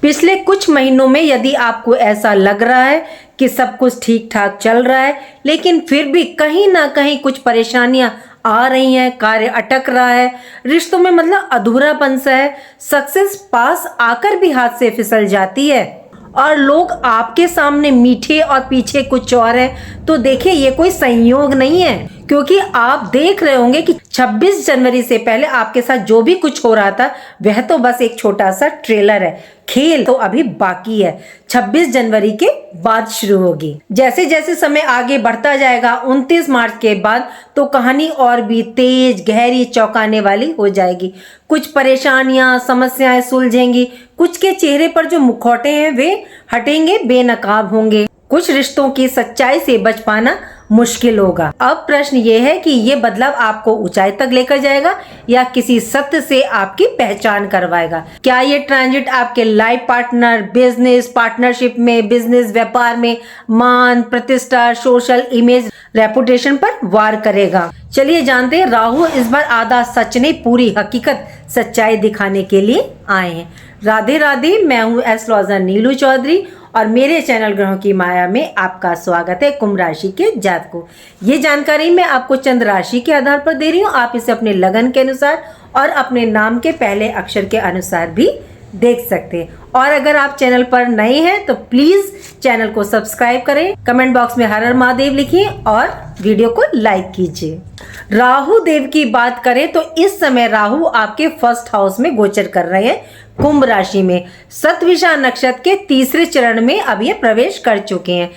पिछले कुछ महीनों में यदि आपको ऐसा लग रहा है कि सब कुछ ठीक ठाक चल रहा है, लेकिन फिर भी कहीं ना कहीं कुछ परेशानियां आ रही हैं, कार्य अटक रहा है, रिश्तों में मतलब अधूरापन सा है, सक्सेस पास आकर भी हाथ से फिसल जाती है और लोग आपके सामने मीठे और पीछे कुछ और है, तो देखिए ये कोई संयोग नहीं है, क्योंकि आप देख रहे होंगे कि 26 जनवरी से पहले आपके साथ जो भी कुछ हो रहा था वह तो बस एक छोटा सा ट्रेलर है, खेल तो अभी बाकी है। 26 जनवरी के बाद शुरू होगी। जैसे जैसे समय आगे बढ़ता जाएगा 29 मार्च के बाद तो कहानी और भी तेज, गहरी, चौंकाने वाली हो जाएगी। कुछ परेशानियां, समस्याएं सुलझेंगी, कुछ के चेहरे पर जो मुखौटे हैं वे हटेंगे, बेनकाब होंगे, कुछ रिश्तों की सच्चाई से बच पाना मुश्किल होगा। अब प्रश्न ये है कि ये बदलाव आपको ऊंचाई तक लेकर जाएगा या किसी सत्य से आपकी पहचान करवाएगा। क्या ये ट्रांजिट आपके लाइफ पार्टनर, बिजनेस पार्टनरशिप में, बिजनेस व्यापार में मान, प्रतिष्ठा, सोशल इमेज, रेपुटेशन पर वार करेगा? चलिए जानते हैं। राहु इस बार आधा सच नहीं, पूरी हकीकत, सच्चाई दिखाने के लिए आए हैं। राधे राधे, मैं हूँ एस्ट्रोलॉजर नीलू चौधरी और मेरे चैनल ग्रहों की माया में आपका स्वागत है। कुंभ राशि के जातकों, ये जानकारी मैं आपको चंद्र राशि के आधार पर दे रही हूँ। आप इसे अपने लगन के अनुसार और अपने नाम के पहले अक्षर के अनुसार भी देख सकते हैं। और अगर आप चैनल पर नए हैं तो प्लीज चैनल को सब्सक्राइब करें, कमेंट बॉक्स में हर हर महादेव लिखिए और वीडियो को लाइक कीजिए। राहु देव की बात करें तो इस समय राहु आपके फर्स्ट हाउस में गोचर कर रहे हैं, कुंभ राशि में। शतभिषा नक्षत्र के तीसरे चरण में अब ये प्रवेश कर चुके हैं।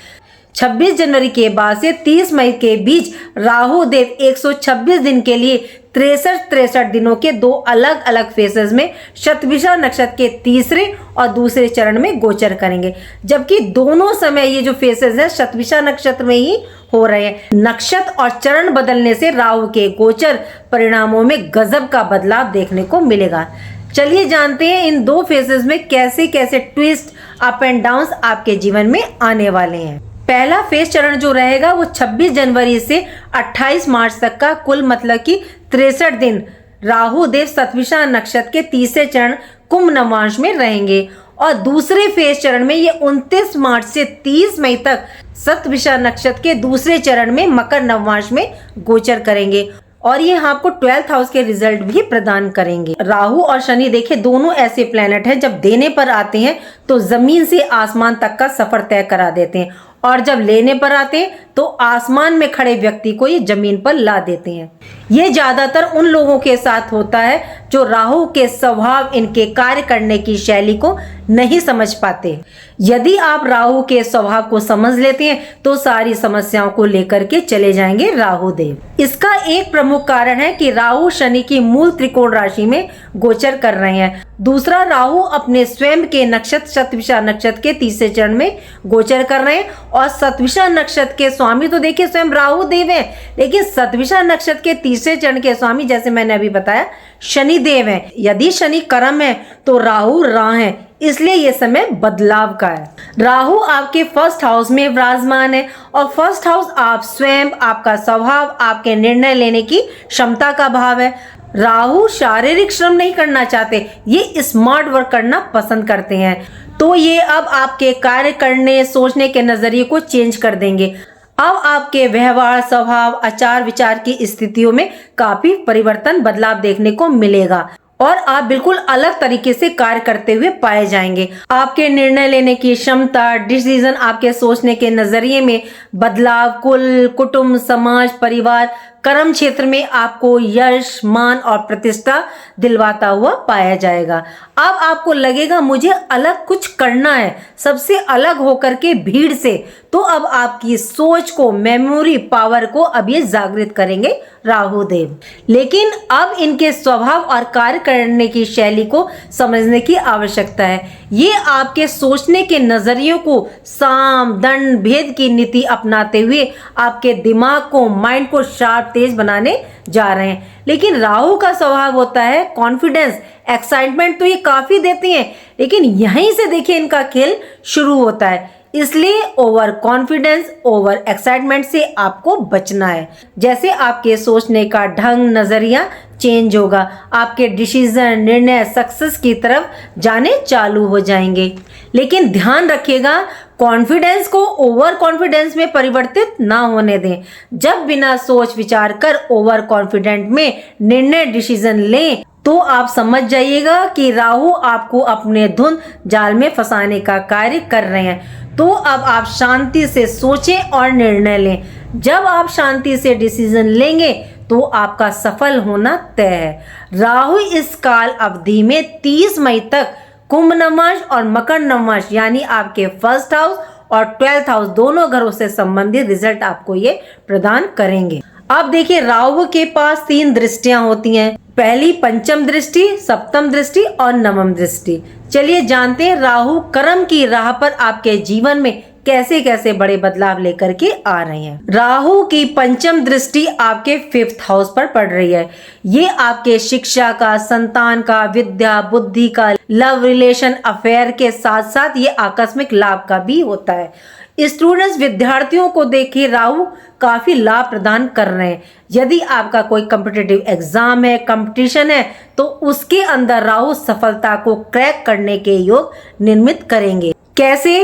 26 जनवरी के बाद से 30 मई के बीच राहु देव 126 दिन के लिए 63 दिनों के दो अलग अलग फेजेस में शतभिषा नक्षत्र के तीसरे और दूसरे चरण में गोचर करेंगे, जबकि दोनों समय ये जो फेजेस हैं शतभिषा नक्षत्र में ही हो रहे हैं। नक्षत्र और चरण बदलने से राहु के गोचर परिणामों में गजब का बदलाव देखने को मिलेगा। चलिए जानते हैं इन दो फेजेस में कैसे कैसे ट्विस्ट, अप एंड डाउन्स आपके जीवन में आने वाले हैं। पहला फेज चरण जो रहेगा वो 26 जनवरी से 28 मार्च तक का, कुल मतलब कि 63 दिन राहु देव शतभिषा नक्षत्र के तीसरे चरण कुंभ नवांश में रहेंगे। और दूसरे फेज चरण में ये 29 मार्च से 30 मई तक शतभिषा नक्षत्र के दूसरे चरण में मकर नवांश में गोचर करेंगे और ये आपको 12th हाउस के रिजल्ट भी प्रदान करेंगे। राहु और शनि देखिए दोनों ऐसे प्लेनेट हैं, जब देने पर आते हैं तो जमीन से आसमान तक का सफर तय करा देते हैं और जब लेने पर आते हैं तो आसमान में खड़े व्यक्ति को ये जमीन पर ला देते हैं। ये ज्यादातर उन लोगों के साथ होता है जो राहु के स्वभाव, इनके कार्य करने की शैली को नहीं समझ पाते। यदि आप राहु के स्वभाव को समझ लेते हैं तो सारी समस्याओं को लेकर के चले जाएंगे राहु देव। इसका एक प्रमुख कारण है कि राहु शनि की मूल त्रिकोण राशि में गोचर कर रहे हैं। दूसरा, राहु अपने स्वयं के नक्षत्र शतभिषा नक्षत्र के तीसरे चरण में गोचर कर रहे हैं और शतभिषा नक्षत्र के स्वामी तो देखिए स्वयं राहु देव है, लेकिन शतभिषा नक्षत्र के तीसरे चरण के स्वामी जैसे मैंने अभी बताया शनि देव है। यदि शनि कर्म है तो राहु राह है, इसलिए ये समय बदलाव का है। राहु आपके फर्स्ट हाउस में विराजमान है और फर्स्ट हाउस आप स्वयं, आपका स्वभाव, आपके निर्णय लेने की क्षमता का भाव है। राहु शारीरिक श्रम नहीं करना चाहते, ये स्मार्ट वर्क करना पसंद करते हैं, तो ये अब आपके कार्य करने, सोचने के नजरिए को चेंज कर देंगे। अब आपके व्यवहार, स्वभाव, आचार विचार की स्थितियों में काफी परिवर्तन, बदलाव देखने को मिलेगा और आप बिल्कुल अलग तरीके से कार्य करते हुए पाए जाएंगे। आपके निर्णय लेने की क्षमता, डिसीजन, आपके सोचने के नजरिए में बदलाव, कुल, कुटुंब, समाज, परिवार, कर्म क्षेत्र में आपको यश, मान और प्रतिष्ठा दिलवाता हुआ पाया जाएगा। अब आपको लगेगा मुझे अलग कुछ करना है, सबसे अलग होकर के भीड़ से, तो अब आपकी सोच को, मेमोरी पावर को अब ये जागृत करेंगे राहु देव। लेकिन अब इनके स्वभाव और कार्य करने की शैली को समझने की आवश्यकता है। ये आपके सोचने के नजरियों को, साम दंड भेद की नीति अपनाते हुए आपके दिमाग को, माइंड को शार्प, तेज बनाने जा रहे हैं। लेकिन राहु का स्वभाव होता है कॉन्फिडेंस, एक्साइटमेंट तो ये काफी देते हैं, लेकिन यहीं से देखिए इनका खेल शुरू होता है। इसलिए ओवर कॉन्फिडेंस, ओवर एक्साइटमेंट से आपको बचना है। जैसे आपके सोचने का ढंग, नजरिया चेंज होगा, आपके डिसीजन, निर्णय सक्सेस की तरफ जाने चालू हो जाएंगे। लेकिन ध्यान रखिएगा, कॉन्फिडेंस को ओवर कॉन्फिडेंस में परिवर्तित ना होने दें। जब बिना सोच विचार कर ओवर कॉन्फिडेंट में निर्णय डिसीजन लें तो आप समझ जाइएगा कि राहु आपको अपने धुन जाल में फंसाने का कार्य कर रहे हैं। तो अब आप शांति से सोचें और निर्णय लें। जब आप शांति से डिसीजन लेंगे तो आपका सफल होना तय है। राहु इस काल अवधि में 30 मई तक कुंभ नवमांश और मकर नवमांश यानी आपके फर्स्ट हाउस और 12th हाउस दोनों घरों से संबंधित रिजल्ट आपको ये प्रदान करेंगे। अब देखिए, राहु के पास 3 दृष्टियां होती हैं। पहली पंचम दृष्टि, सप्तम दृष्टि और नवम दृष्टि। चलिए जानते हैं राहु कर्म की राह पर आपके जीवन में कैसे कैसे बड़े बदलाव लेकर के आ रहे हैं। राहु की पंचम दृष्टि आपके 5th हाउस पर पड़ रही है। ये आपके शिक्षा का, संतान का, विद्या, बुद्धि का, लव रिलेशन, अफेयर के साथ साथ ये आकस्मिक लाभ का भी होता है। स्टूडेंट्स, विद्यार्थियों को देखिए राहु काफी लाभ प्रदान कर रहे हैं। यदि आपका कोई कॉम्पिटिटिव एग्जाम है, कंपटीशन है, तो उसके अंदर राहु सफलता को क्रैक करने के योग निर्मित करेंगे। कैसे?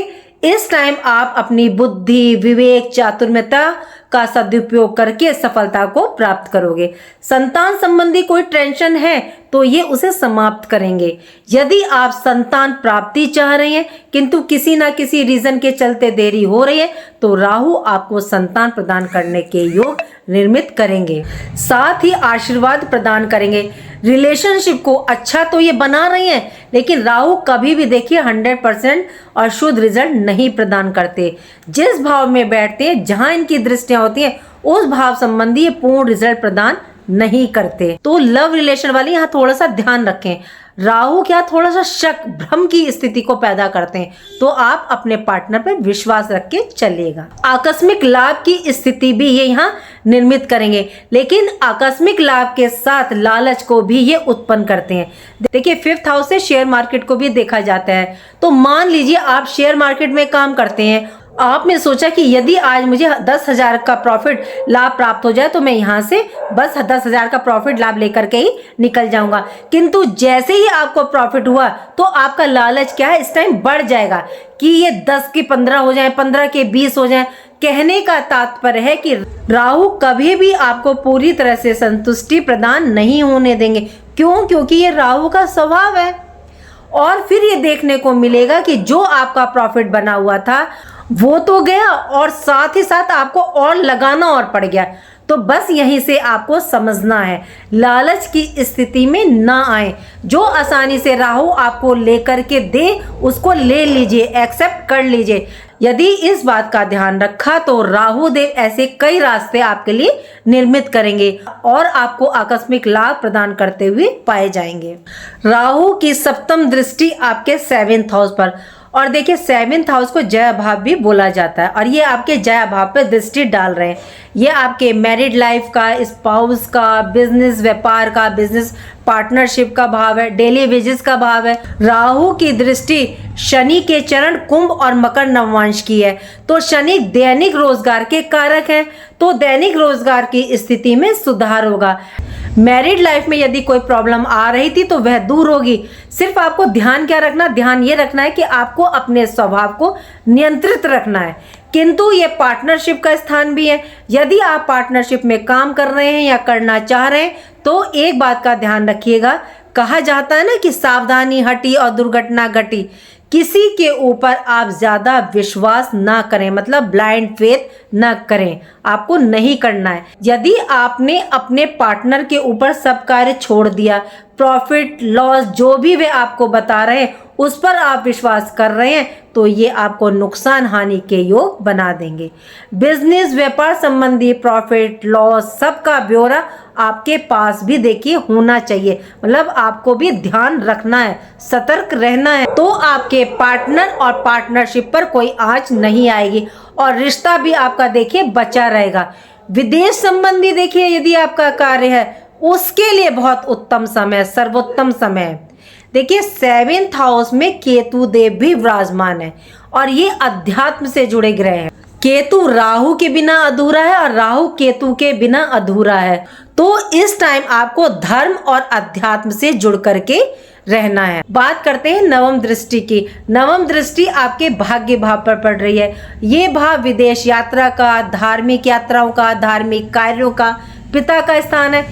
इस टाइम आप अपनी बुद्धि, विवेक, चातुर्यता का सदुपयोग करके सफलता को प्राप्त करोगे। संतान संबंधी कोई टेंशन है तो ये उसे समाप्त करेंगे। यदि आप संतान प्राप्ति चाह रहे हैं किंतु किसी ना किसी रीजन के चलते देरी हो रही है तो राहु आपको संतान प्रदान करने के योग निर्मित करेंगे, साथ ही आशीर्वाद प्रदान करेंगे। रिलेशनशिप को अच्छा तो ये बना रही हैं, लेकिन राहु कभी भी देखिए 100% और शुद्ध रिजल्ट नहीं प्रदान करते। जिस भाव में बैठते हैं, जहां इनकी दृष्टियां होती हैं, उस भाव संबंधी ये पूर्ण रिजल्ट प्रदान नहीं करते। तो लव रिलेशन वाले यहाँ थोड़ा सा ध्यान रखें। राहु क्या थोड़ा सा शक, भ्रम की स्थिति को पैदा करते हैं, तो आप अपने पार्टनर पर विश्वास रख के चलिएगा। आकस्मिक लाभ की स्थिति भी ये यहाँ निर्मित करेंगे, लेकिन आकस्मिक लाभ के साथ लालच को भी ये उत्पन्न करते हैं। देखिए, 5th हाउस से शेयर मार्केट को भी देखा जाता है। तो मान लीजिए आप शेयर मार्केट में काम करते हैं, आपने सोचा कि यदि आज मुझे 10,000 का प्रॉफिट लाभ प्राप्त हो जाए तो मैं यहाँ से बस 10,000 का प्रॉफिट लाभ लेकर के ही निकल जाऊंगा। किंतु जैसे ही आपको प्रॉफिट हुआ तो आपका लालच क्या है, इस टाइम बढ़ जाएगा कि ये 10 के 15 हो जाए, 15 के 20 हो जाए। कहने का तात्पर्य है कि राहु कभी भी आपको पूरी तरह से संतुष्टि प्रदान नहीं होने देंगे। क्यों? क्योंकि ये राहु का स्वभाव है। और फिर ये देखने को मिलेगा कि जो आपका प्रॉफिट बना हुआ था वो तो गया और साथ ही साथ आपको और लगाना और पड़ गया। तो बस यहीं से आपको समझना है, लालच की स्थिति में ना आए। जो आसानी से राहु आपको लेकर के दे उसको ले लीजिए, एक्सेप्ट कर लीजिए। यदि इस बात का ध्यान रखा तो राहु देव ऐसे कई रास्ते आपके लिए निर्मित करेंगे और आपको आकस्मिक लाभ प्रदान करते हुए पाए जाएंगे। राहु की सप्तम दृष्टि आपके 7th हाउस पर, और देखिए 7th हाउस को जय भाव भी बोला जाता है, और ये आपके जय भाव पर दृष्टि डाल रहे हैं। ये आपके मैरिड लाइफ का, स्पाउस का, बिजनेस व्यापार का, बिजनेस पार्टनरशिप का भाव है, डेली वेजेस का भाव है। राहु की दृष्टि शनि के चरण कुंभ और मकर नवमांश की है। तो शनि दैनिक रोजगार के कारक हैं, तो दैनिक रोजगार की स्थिति में सुधार होगा। मैरिड लाइफ में यदि कोई प्रॉब्लम आ रही थी तो वह दूर होगी। सिर्फ आपको ध्यान क्या रखना, ध्यान ये रखना है कि आपको अपने स्वभाव को नियंत्रित रखना है। किंतु ये पार्टनरशिप का स्थान भी है। यदि आप पार्टनरशिप में काम कर रहे हैं या करना चाह रहे हैं तो एक बात का ध्यान रखिएगा, कहा जाता है ना कि सावधानी हटी और दुर्घटना घटी। किसी के ऊपर आप ज्यादा विश्वास ना करें, मतलब ब्लाइंड फेथ ना करें, आपको नहीं करना है। यदि आपने अपने पार्टनर के ऊपर सब कार्य छोड़ दिया, प्रॉफिट लॉस जो भी वे आपको बता रहे हैं उस पर आप विश्वास कर रहे हैं, तो ये आपको नुकसान हानि के योग बना देंगे। बिजनेस व्यापार संबंधी प्रॉफिट लॉस सबका ब्यौरा आपके पास भी देखिए होना चाहिए, मतलब आपको भी ध्यान रखना है, सतर्क रहना है, तो आपके पार्टनर और पार्टनरशिप पर कोई आंच नहीं आएगी और रिश्ता भी आपका देखिए बचा रहेगा। विदेश संबंधी देखिए यदि आपका कार्य है उसके लिए बहुत उत्तम समय, सर्वोत्तम समय है। देखिए 7th हाउस में केतु देव भी विराजमान है और ये अध्यात्म से जुड़े ग्रह हैं। केतु राहु के बिना अधूरा है और राहु केतु के बिना अधूरा है। तो इस टाइम आपको धर्म और अध्यात्म से जुड़ करके रहना है। बात करते हैं नवम दृष्टि की। नवम दृष्टि आपके भाग्य भाव पर पड़ रही है। ये भाव विदेश यात्रा का, धार्मिक यात्राओं का, धार्मिक कार्यों का, पिता का स्थान है।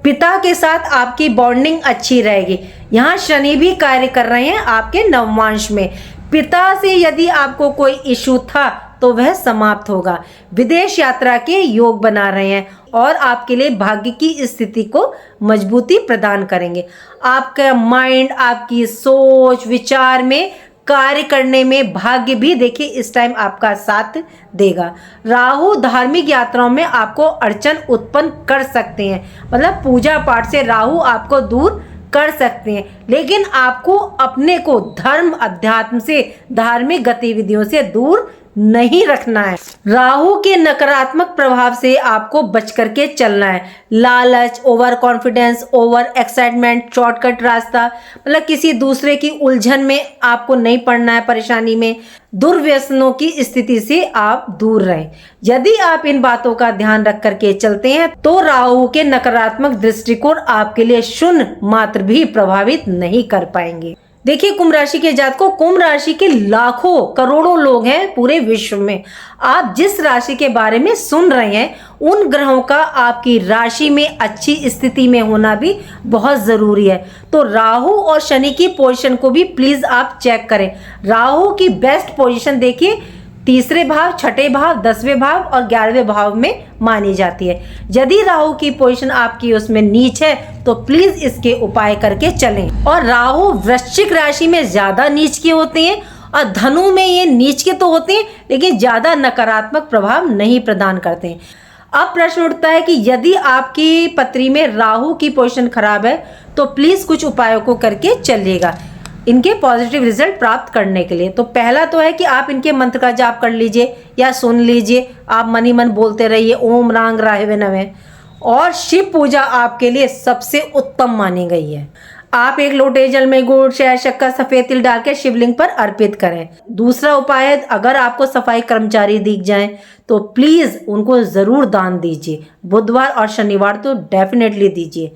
पिता के साथ आपकी बॉन्डिंग अच्छी रहेगी। यहाँ शनि भी कार्य कर रहे हैं आपके नवमांश में। पिता से यदि आपको कोई इशू था तो वह समाप्त होगा। विदेश यात्रा के योग बना रहे हैं और आपके लिए भाग्य की स्थिति को मजबूती प्रदान करेंगे। आपका माइंड, आपकी सोच विचार में कार्य करने में भाग्य भी देखिए इस टाइम आपका साथ देगा। राहु धार्मिक यात्राओं में आपको अड़चन उत्पन्न कर सकते हैं, मतलब पूजा पाठ से राहु आपको दूर कर सकते हैं, लेकिन आपको अपने को धर्म अध्यात्म से, धार्मिक गतिविधियों से दूर नहीं रखना है। राहु के नकारात्मक प्रभाव से आपको बच करके चलना है। लालच, over confidence, over excitement, shortcut रास्ता, मतलब किसी दूसरे की उलझन में आपको नहीं पड़ना है, परेशानी में। दुर्व्यसनों की स्थिति से आप दूर रहें। यदि आप इन बातों का ध्यान रख करके चलते हैं तो राहु के नकारात्मक दृष्टिकोण आपके लिए शून्य मात्र भी प्रभावित नहीं कर पाएंगे। देखिए कुंभ राशि के जातकों, कुंभ राशि के लाखों करोड़ों लोग हैं पूरे विश्व में। आप जिस राशि के बारे में सुन रहे हैं उन ग्रहों का आपकी राशि में अच्छी स्थिति में होना भी बहुत जरूरी है। तो राहु और शनि की पोजीशन को भी प्लीज आप चेक करें। राहु की बेस्ट पोजीशन देखिए तीसरे भाव, छठे भाव, 10वें भाव और 11वें भाव में मानी जाती है। यदि राहु की पोजीशन आपकी उसमें नीच है तो प्लीज इसके उपाय करके चलें। और राहु वृश्चिक राशि में ज्यादा नीच के होते हैं और धनु में ये नीच के तो होते हैं लेकिन ज्यादा नकारात्मक प्रभाव नहीं प्रदान करते हैं। अब प्रश्न उठता है कि यदि आपकी पत्री में राहु की पोजीशन खराब है तो प्लीज कुछ उपायों को करके चलिएगा इनके पॉजिटिव रिजल्ट प्राप्त करने के लिए। तो पहला तो है कि आप इनके मंत्र का जाप कर लीजिए या सुन लीजिए, आप मनी मन बोलते रहिए ओम रांग राहवे नवे। और शिव पूजा आपके लिए सबसे उत्तम मानी गई है। आप एक लोटे जल में गुड़, शहद, शक्कर, सफेद तिल डाल के शिवलिंग पर अर्पित करें। दूसरा उपाय है, अगर आपको सफाई कर्मचारी दिख जाएं तो प्लीज उनको जरूर दान दीजिए। बुधवार और शनिवार तो डेफिनेटली दीजिए।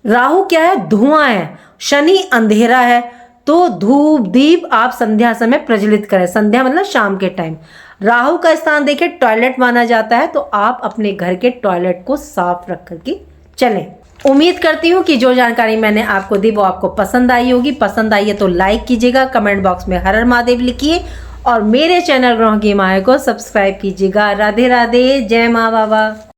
राहु क्या है? धुआं है। शनि अंधेरा है तो धूप दीप आप संध्या समय प्रज्वलित करें। संध्या मतलब शाम के टाइम। राहु का स्थान देखिए टॉयलेट माना जाता है तो आप अपने घर के टॉयलेट को साफ रख करके चलें। उम्मीद करती हूँ कि जो जानकारी मैंने आपको दी वो आपको पसंद आई होगी। पसंद आई है तो लाइक कीजिएगा, कमेंट बॉक्स में हर हर महादेव लिखिए और मेरे चैनल ग्रहों की माया को सब्सक्राइब कीजिएगा। राधे राधे, जय माँ बाबा।